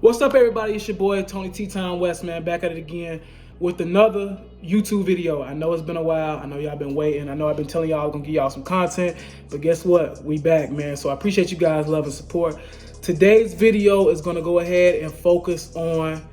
What's up, everybody? It's your boy Tony T Time West, man, back at it again with another YouTube video. I know it's been a while. I know y'all been waiting. I know I've been telling y'all I'm gonna give y'all some content, but guess what? We back, man. So I appreciate you guys' love and support. Today's video is gonna go ahead and focus on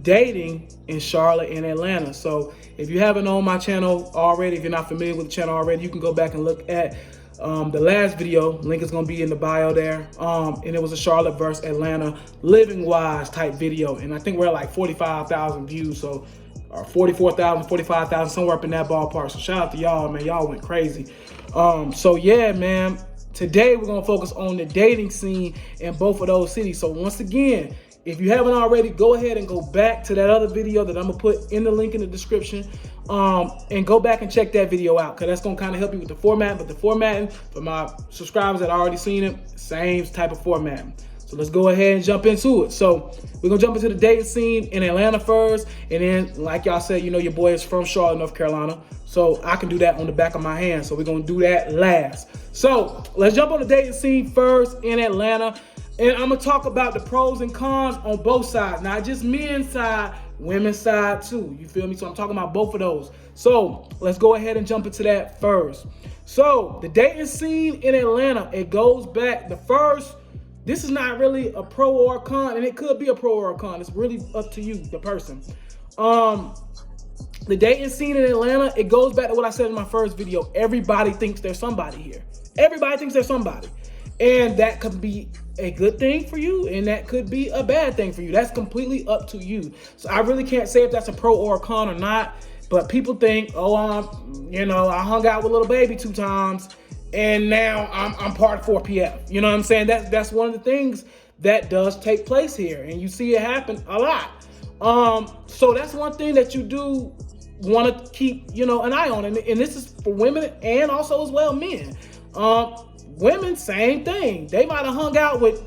dating in Charlotte and Atlanta. So if you haven't known my channel already, if you're not familiar with the channel already, you can go back and look at the last video. Link is gonna be in the bio there. And it was a Charlotte versus Atlanta living wise type video. And I think we're at like 45,000 views. So, or 44,000, 45,000, somewhere up in that ballpark. So shout out to y'all, man. Y'all went crazy. So yeah, man, today we're gonna focus on the dating scene in both of those cities. So once again, if you haven't already, go ahead and go back to that other video that I'm gonna put in the link in the description, and go back and check that video out, because that's gonna kind of help you with the format. But the formatting, for my subscribers that already seen it, same type of formatting. So let's go ahead and jump into it. So we're gonna jump into the dating scene in Atlanta first, and then, like y'all said, you know your boy is from Charlotte, North Carolina, so I can do that on the back of my hand. So we're gonna do that last. So let's jump on the dating scene first in Atlanta. And I'm gonna talk about the pros and cons on both sides, not just men's side, women's side too. You feel me? So I'm talking about both of those. So let's go ahead and jump into that first. So the dating scene in Atlanta, it goes back. This is not really a pro or a con, and it could be a pro or a con. It's really up to you, the person. The dating scene in Atlanta, it goes back to what I said in my first video. Everybody thinks there's somebody here. Everybody thinks there's somebody. And that could be a good thing for you, and that could be a bad thing for you. That's completely up to you. So I really can't say if that's a pro or a con or not, but people think, oh, I hung out with Lil Baby 2 times, and now I'm part of 4PF. You know what I'm saying? That's one of the things that does take place here, and you see it happen a lot. So that's one thing that you do want to keep, an eye on, and this is for women and also as well men. Women, same thing. They might have hung out with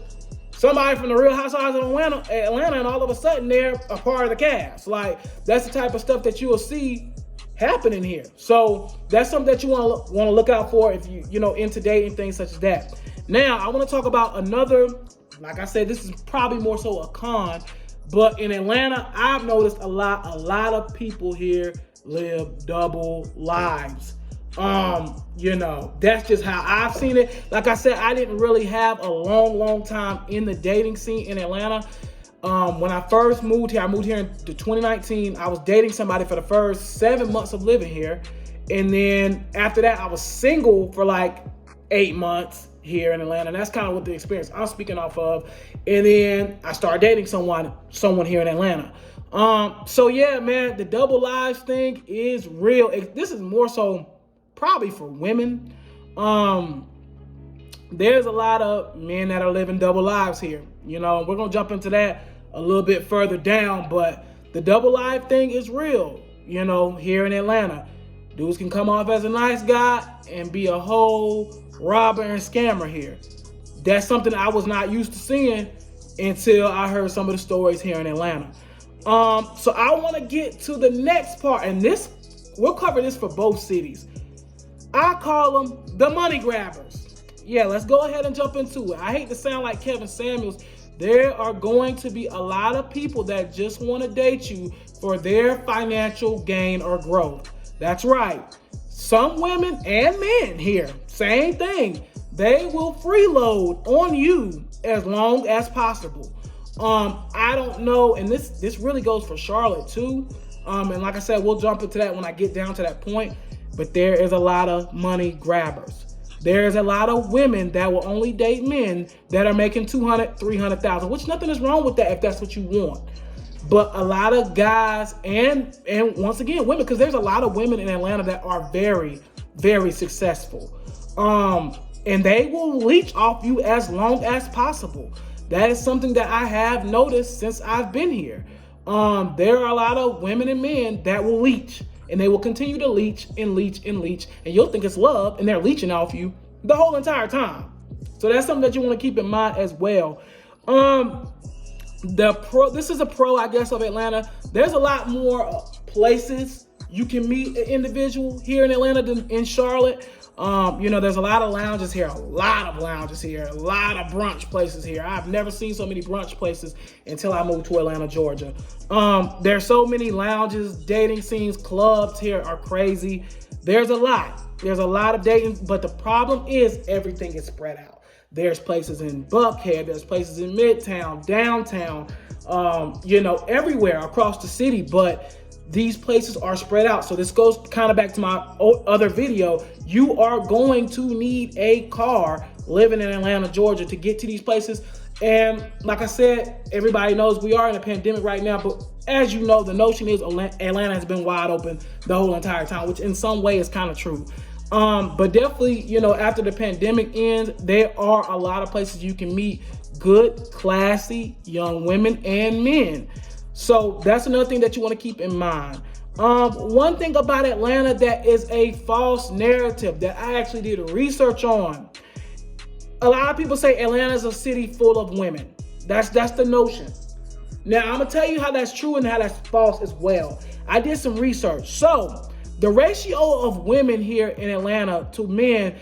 somebody from the Real Housewives of Atlanta, and all of a sudden they're a part of the cast. Like, that's the type of stuff that you will see happening here. So that's something that you want to look out for if you into dating, things such as that. Now, I want to talk about another. Like I said, this is probably more so a con, but in Atlanta, I've noticed a lot of people here live double lives. That's just how I've seen it. Like I said, I didn't really have a long time in the dating scene in Atlanta. When I first moved here, I moved here in 2019. I was dating somebody for the first 7 months of living here. And then after that, I was single for like 8 months here in Atlanta. And that's kind of what the experience I'm speaking off of. And then I started dating someone here in Atlanta. So yeah, man, the double lives thing is real. This is more so probably for women. There's a lot of men that are living double lives here. We're gonna jump into that a little bit further down, but the double life thing is real. Here in Atlanta, dudes can come off as a nice guy and be a whole robber and scammer here. That's something I was not used to seeing until I heard some of the stories here in Atlanta. So I want to get to the next part, and we'll cover this for both cities. I call them the money grabbers. Yeah, let's go ahead and jump into it. I hate to sound like Kevin Samuels. There are going to be a lot of people that just want to date you for their financial gain or growth. That's right. Some women and men here, same thing. They will freeload on you as long as possible. I don't know, and this really goes for Charlotte too. And like I said, we'll jump into that when I get down to that point. But there is a lot of money grabbers. There's a lot of women that will only date men that are making $200,000, $300,000, which nothing is wrong with that if that's what you want. But a lot of guys and once again, women, because there's a lot of women in Atlanta that are very, very successful. And they will leech off you as long as possible. That is something that I have noticed since I've been here. There are a lot of women and men that will leech. And they will continue to leech and leech and leech. And you'll think it's love, and they're leeching off you the whole entire time. So that's something that you want to keep in mind as well. This is a pro, I guess, of Atlanta. There's a lot more places you can meet an individual here in Atlanta than in Charlotte. There's a lot of lounges here, a lot of brunch places here. I've never seen so many brunch places until I moved to Atlanta, Georgia. There's so many lounges, dating scenes, clubs here are crazy. There's a lot of dating, but the problem is everything is spread out. There's places in Buckhead, there's places in Midtown, downtown, everywhere across the city, but these places are spread out. So this goes kind of back to my other video. You are going to need a car living in Atlanta, Georgia to get to these places. And like I said, everybody knows we are in a pandemic right now, but as you know, the notion is Atlanta has been wide open the whole entire time, which in some way is kind of true. But definitely, after the pandemic ends, there are a lot of places you can meet good, classy young women and men. So that's another thing that you want to keep in mind. One thing about Atlanta that is a false narrative that I actually did research on. A lot of people say Atlanta is a city full of women. That's the notion. Now, I'm going to tell you how that's true and how that's false as well. I did some research. So the ratio of women here in Atlanta to women,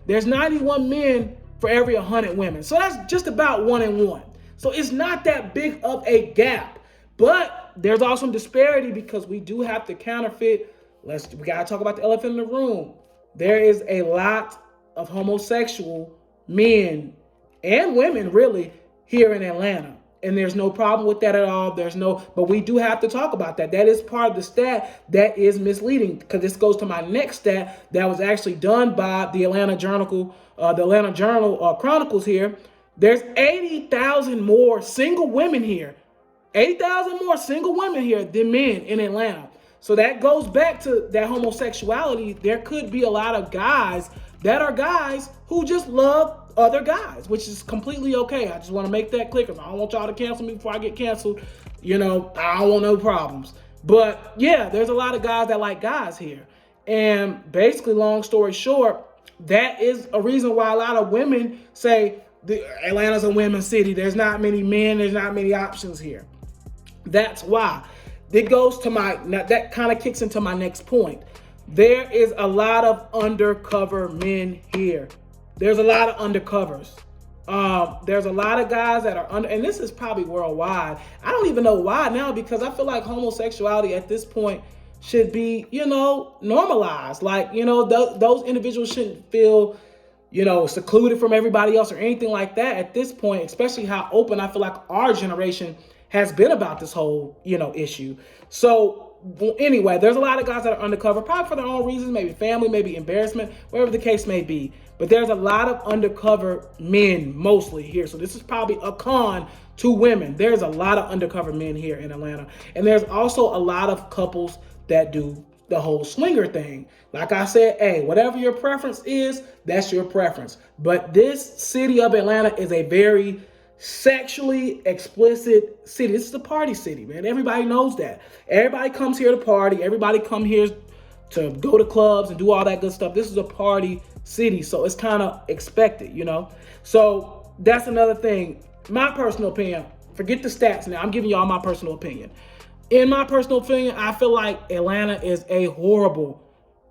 there's 91 men for every 100 women. So that's just about 1 in 1. So it's not that big of a gap, but there's also some disparity because we do have to counterfeit. We got to talk about the elephant in the room. There is a lot of homosexual men and women really here in Atlanta. And there's no problem with that at all. But we do have to talk about that. That is part of the stat that is misleading, because this goes to my next stat that was actually done by the Atlanta Journal Chronicles here. There's 80,000 more single women here. 80,000 more single women here than men in Atlanta. So that goes back to that homosexuality. There could be a lot of guys that are guys who just love other guys, which is completely okay. I just want to make that clear because I don't want y'all to cancel me before I get canceled. I don't want no problems. But yeah, there's a lot of guys that like guys here. And basically, long story short, that is a reason why a lot of women say Atlanta's a women's city. There's not many men. There's not many options here. That's why. That kind of kicks into my next point. There is a lot of undercover men here. There's a lot of undercovers. There's a lot of guys that are and this is probably worldwide. I don't even know why now, because I feel like homosexuality at this point should be, normalized. Like, those individuals shouldn't feel secluded from everybody else or anything like that at this point, especially how open I feel like our generation has been about this whole, issue. So anyway, there's a lot of guys that are undercover, probably for their own reasons, maybe family, maybe embarrassment, whatever the case may be. But there's a lot of undercover men mostly here. So this is probably a con to women. There's a lot of undercover men here in Atlanta. And there's also a lot of couples that do the whole swinger thing. Like I said, hey, whatever your preference is, that's your preference. But this city of Atlanta is a very sexually explicit city. This is a party city, man. Everybody knows that. Everybody comes here to party. Everybody come here to go to clubs and do all that good stuff. This is a party city, so it's kind of expected, So that's another thing. My personal opinion, forget the stats now. I'm giving y'all my personal opinion. In my personal opinion, I feel like Atlanta is a horrible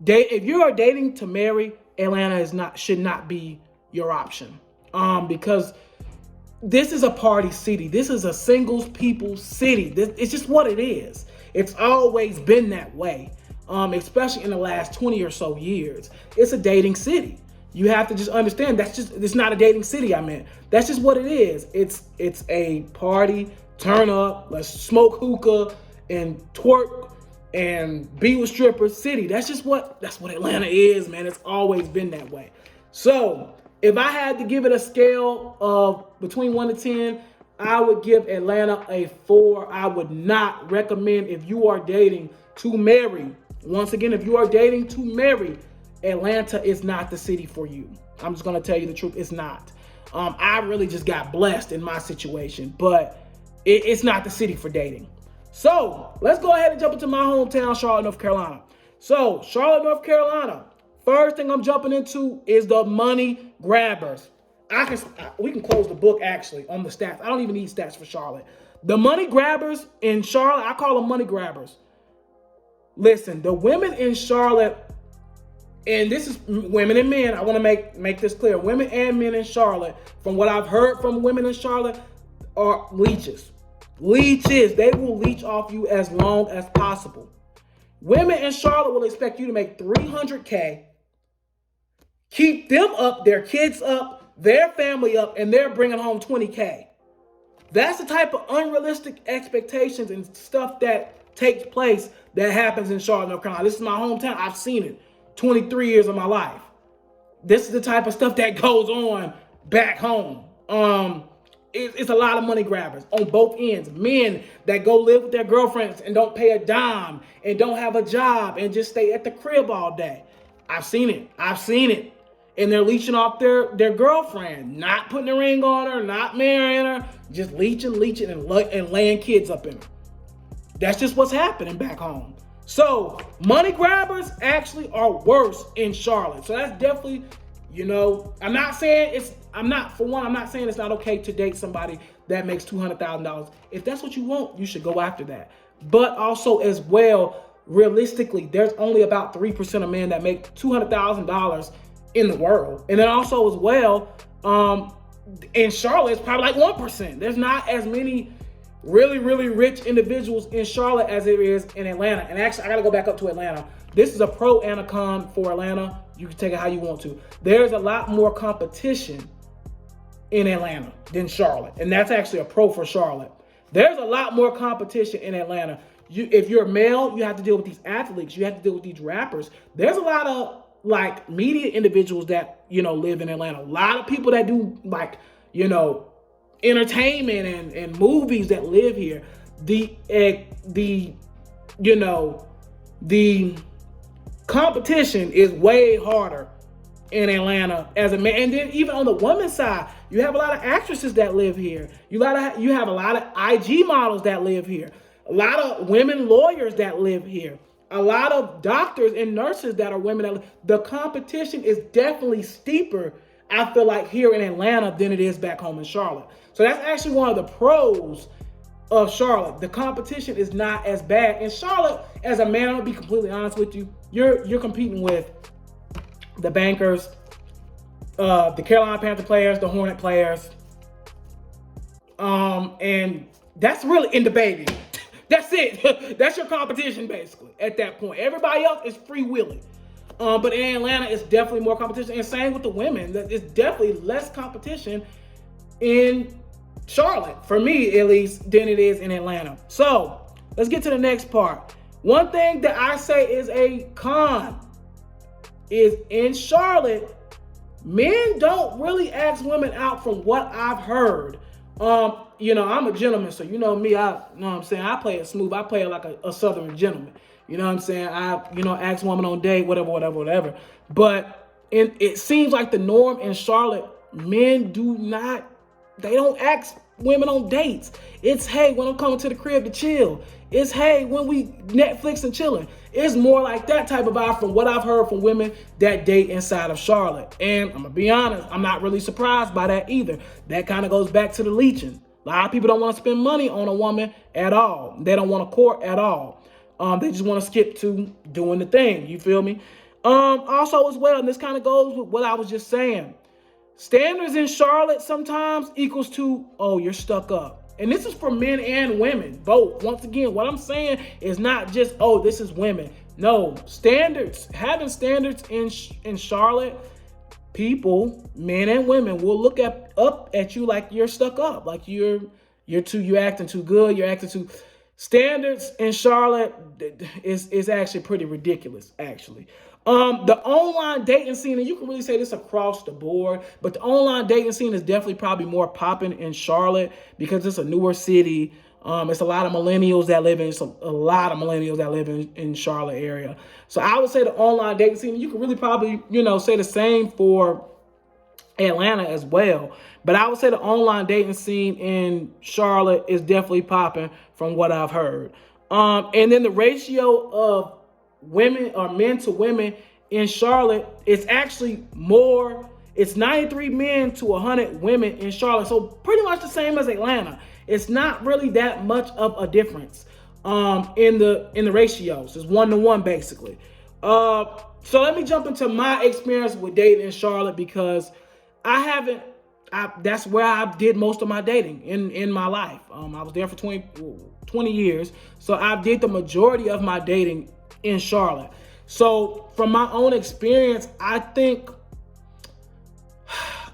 date. If you are dating to marry, Atlanta should not be your option. Because this is a party city. This is a singles people city. It's just what it is. It's always been that way. Especially in the last 20 or so years. It's a dating city. You have to just understand it's not a dating city, That's just what it is. It's a party, turn up, let's smoke hookah and twerk and be with strippers city. That's what Atlanta is, man. It's always been that way. So if I had to give it a scale of between 1 to 10, I would give Atlanta a 4. I would not recommend, if you are dating to marry. Once again, if you are dating to marry, Atlanta is not the city for you. I'm just going to tell you the truth. It's not. I really just got blessed in my situation, but it's not the city for dating. So let's go ahead and jump into my hometown, Charlotte, North Carolina. So Charlotte, North Carolina, first thing I'm jumping into is the money grabbers. We can close the book actually on the stats. I don't even need stats for Charlotte. The money grabbers in Charlotte, I call them money grabbers. Listen, the women in Charlotte and this is women and men. I want to make this clear. Women and men in Charlotte, from what I've heard from women in Charlotte, are leeches. Leeches. They will leech off you as long as possible. Women in Charlotte will expect you to make $300K, keep them up, their kids up, their family up, and they're bringing home $20K. That's the type of unrealistic expectations and stuff that takes place that happens in Charlotte, North Carolina. This is my hometown. I've seen it 23 years of my life. This is the type of stuff that goes on back home. It's a lot of money grabbers on both ends. Men that go live with their girlfriends and don't pay a dime and don't have a job and just stay at the crib all day. I've seen it. And they're leeching off their girlfriend, not putting a ring on her, not marrying her, just leeching and laying kids up in her. That's just what's happening back home. So money grabbers actually are worse in Charlotte. So that's definitely, I'm not saying it's not okay to date somebody that makes $200,000. If that's what you want, you should go after that. But also as well, realistically, there's only about 3% of men that make $200,000 in the world. And then also as well, in Charlotte, it's probably like 1%. There's not as many really, really rich individuals in Charlotte as there is in Atlanta. And actually, I got to go back up to Atlanta. This is a pro and a con for Atlanta. You can take it how you want to. There's a lot more competition in Atlanta than Charlotte. And that's actually a pro for Charlotte. There's a lot more competition in Atlanta. If you're a male, you have to deal with these athletes. You have to deal with these rappers. There's a lot of media individuals that, live in Atlanta. A lot of people that do entertainment and movies that live here. The competition is way harder in Atlanta as a man. And then even on the women's side, you have a lot of actresses that live here. You have a lot of IG models that live here. A lot of women lawyers that live here. A lot of doctors and nurses that are women. The competition is definitely steeper, I feel like, here in Atlanta than it is back home in Charlotte. So that's actually one of the pros of Charlotte. The competition is not as bad. In Charlotte, as a man, I'll be completely honest with you, you're competing with the Bankers, the Carolina Panther players, the Hornet players, and that's really in the baby. That's it. That's your competition, basically, at that point. Everybody else is freewheeling. But in Atlanta, it's definitely more competition. And same with the women. It's definitely less competition in Charlotte, for me at least, than it is in Atlanta. So let's get to the next part. One thing that I say is a con is in Charlotte, men don't really ask women out from what I've heard. I'm a gentleman, so me, I play it smooth. I play it like a Southern gentleman. You know what I'm saying? Ask woman on date, whatever. But it seems like the norm in Charlotte, men they don't ask women on dates. It's, hey, when I'm coming to the crib to chill. It's, hey, when we Netflix and chilling. It's more like that type of vibe from what I've heard from women that date inside of Charlotte. And I'm going to be honest, I'm not really surprised by that either. That kind of goes back to the leeching. A lot of people don't want to spend money on a woman at all. They don't want to court at all. They just want to skip to doing the thing. You feel me? Also as well, and this kind of goes with what I was just saying. Standards in Charlotte sometimes equals to, oh, you're stuck up. And this is for men and women, both. Once again, what I'm saying is not just, oh, this is women. No, standards, having standards in Charlotte, people, men and women, will look up at you like you're stuck up, like you're acting too good, you're acting too. Standards in Charlotte is actually pretty ridiculous, actually. The online dating scene, and you can really say this across the board, but the online dating scene is definitely probably more popping in Charlotte because it's a newer city. It's a lot of millennials that live in Charlotte area. So I would say the online dating scene, you could really probably, say the same for Atlanta as well. But I would say the online dating scene in Charlotte is definitely popping from what I've heard. And then the ratio of women or men to women in Charlotte is actually more. It's 93 men to 100 women in Charlotte. So pretty much the same as Atlanta. It's not really that much of a difference in the ratios. It's 1-to-1 basically. So let me jump into my experience with dating in Charlotte, because that's where I did most of my dating in my life. I was there for 20 years. So I did the majority of my dating in Charlotte. So from my own experience, I think,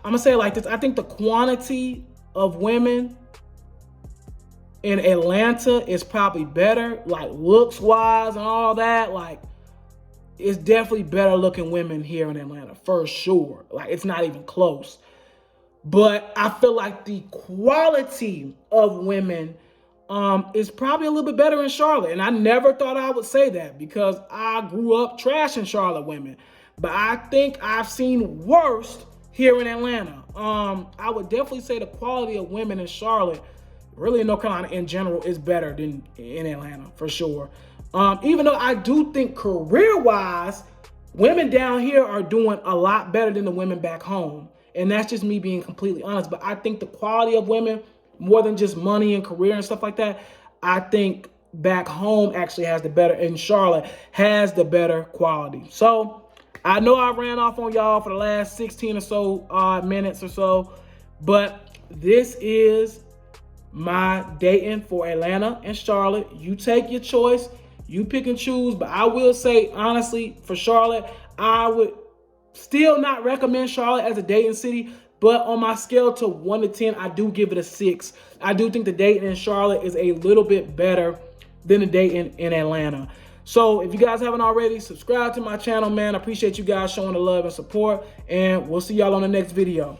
I'm gonna say it like this. I think the quantity of women in Atlanta is probably better, like looks wise and all that. Like, it's definitely better looking women here in Atlanta, for sure. Like, it's not even close. But I feel like the quality of women is probably a little bit better in Charlotte. And I never thought I would say that, because I grew up trashing Charlotte women. But I think I've seen worse here in Atlanta. I would definitely say the quality of women in Charlotte, really in North Carolina in general, is better than in Atlanta, for sure. Even though I do think career-wise, women down here are doing a lot better than the women back home. And that's just me being completely honest. But I think the quality of women, more than just money and career and stuff like that, I think back home actually has the better, in Charlotte, has the better quality. So I know I ran off on y'all for the last 16 or so minutes or so, but this is my dating for Atlanta and Charlotte. You take your choice. You pick and choose. But I will say, honestly, for Charlotte, I would still not recommend Charlotte as a dating city. But on my scale to 1 to 10, I do give it a 6. I do think the dating in Charlotte is a little bit better than the dating in Atlanta. So if you guys haven't already, subscribe to my channel, man. I appreciate you guys showing the love and support. And we'll see y'all on the next video.